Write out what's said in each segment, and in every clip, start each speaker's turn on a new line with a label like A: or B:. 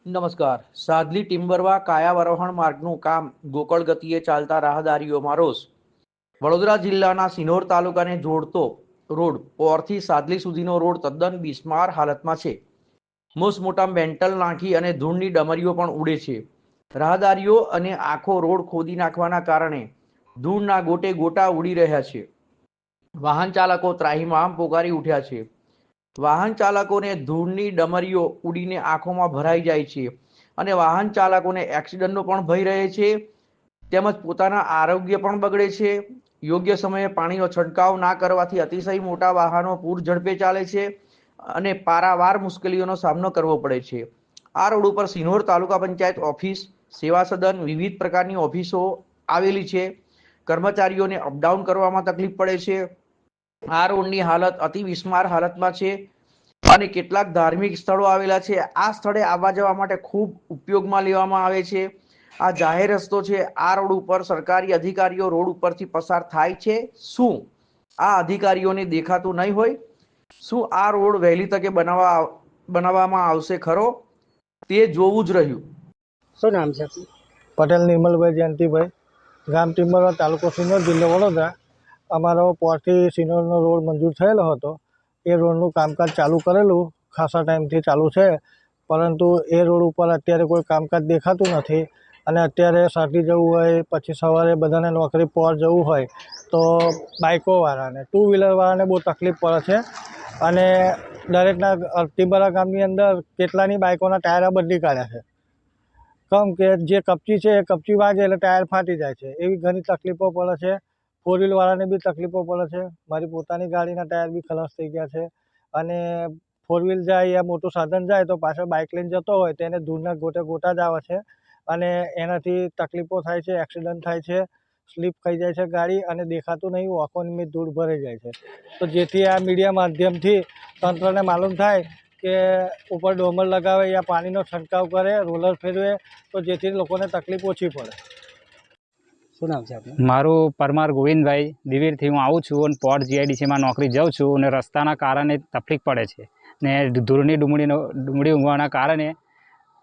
A: નમસ્કાર. સાદલી ટિમ્બરવા કાયાવરોહણ માર્ગનું કામ ગોકળ ગતિએ ચાલતા રાહદારીઓમાં રોષ. વડોદરા જિલ્લાના સિનોર તાલુકાને જોડતો રોડ પોરથી સાદલી સુધીનો રોડ તદ્દન બિસ્માર હાલતમાં છે. મોટા મેન્ટલ નાખી અને ધૂળની ડમરીઓ પણ ઉડે છે. રાહદારીઓ અને આખો રોડ ખોદી નાખવાના કારણે ધૂળના ગોટે ગોટા ઉડી રહ્યા છે. વાહન ચાલકો ત્રાહિમામ પોકારી ઉઠ્યા છે. વાહન ચાલકોને ધૂળની ડમરીઓ ઉડીને આંખોમાં ભરાઈ જાય છે અને વાહન ચાલકોને એક્સિડન્ટનો પણ ભય રહે છે, તેમજ પોતાના આરોગ્ય પણ બગડે છે. યોગ્ય સમયે પાણીનો છંટકાવ ના કરવાથી અતિશય મોટા વાહનો પૂર ઝડપે ચાલે છે અને પારાવાર મુશ્કેલીઓનો સામનો કરવો પડે છે. આ રોડ ઉપર સિનોર તાલુકા પંચાયત ઓફિસ, સેવા સદન, વિવિધ પ્રકારની ઓફિસો આવેલી છે. કર્મચારીઓને અપડાઉન કરવામાં તકલીફ પડે છે. આ રોડની હાલત અતિ બિસ્માર હાલતમાં છે અને કેટલાક ધાર્મિક સ્થળો આવેલા છે. આ સ્થળે આવવા જવા માટે ખૂબ ઉપયોગમાં લેવામાં આવે છે. આ જાહેર રસ્તો છે. આ રોડ ઉપર સરકારી અધિકારીઓ રોડ ઉપરથી પસાર થાય છે. શું આ અધિકારીઓને દેખાતું નહીં હોય? શું આ રોડ વહેલી તકે બનાવવામાં આવશે ખરો? તે જોવું જ રહ્યું.
B: શું નામ છે?
C: પટેલ નિર્મલભાઈ જયંતિભાઈ, ગામ ટિમ્બરવા, તાલુકો સિનોર, જિલ્લો વડોદરા. અમારો પોરથી સિનોરનો રોડ મંજૂર થયેલો હતો. એ રોડનું કામકાજ ચાલુ કરેલું ખાસા ટાઈમથી ચાલુ છે, પરંતુ એ રોડ ઉપર અત્યારે કોઈ કામકાજ દેખાતું નથી. અને અત્યારે સાથી જવું હોય, પછી સવારે બધાને નોકરી પર જવું હોય તો બાઇકોવાળાને, ટુ વ્હીલરવાળાને બહુ તકલીફ પડે છે. અને દરેકના ટિમ્બરવા ગામની અંદર કેટલાની બાઇકોના ટાયર બદલી કાઢ્યા છે. કેમ કે જે કપચી છે એ કપચી વાગે એટલે ટાયર ફાટી જાય છે. એવી ઘણી તકલીફો પડે છે. ફોર વ્હીલવાળાને બી તકલીફો પડે છે. મારી પોતાની ગાડીના ટાયર બી ખલાસ થઈ ગયા છે. અને ફોર વ્હીલ જાય યા મોટું સાધન જાય તો પાછળ બાઇક લઈને જતો હોય તેને ધૂળના ગોટે ગોટા જ આવે છે અને એનાથી તકલીફો થાય છે, એક્સિડન્ટ થાય છે, સ્લીપ થઈ જાય છે ગાડી અને દેખાતું નહીં, આંખોની મેં ધૂળ ભરાઈ જાય છે. તો જેથી આ મીડિયા માધ્યમથી તંત્રને માલુમ થાય કે ઉપર ડોમર લગાવે યા પાણીનો છંટકાવ કરે, રોલર ફેરવે, તો જેથી લોકોને તકલીફ ઓછી પડે.
B: શું નામ છે આપનું?
D: મારું પરમાર ગોવિંદભાઈ, દિવીરથી હું આવું છું અને પોર્ટ જીઆઈડીસીમાં નોકરી જાઉં છું અને રસ્તાના કારણે તકલીફ પડે છે ને ધૂળની ડુંગળી ઊંઘવાના કારણે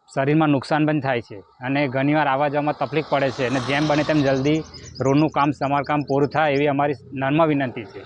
D: શરીરમાં નુકસાન પણ થાય છે અને ઘણીવાર આવવા જવામાં તકલીફ પડે છે અને જેમ બને તેમ જલ્દી રોડનું સમારકામ પૂરું થાય એવી અમારી નમ્ર વિનંતી છે.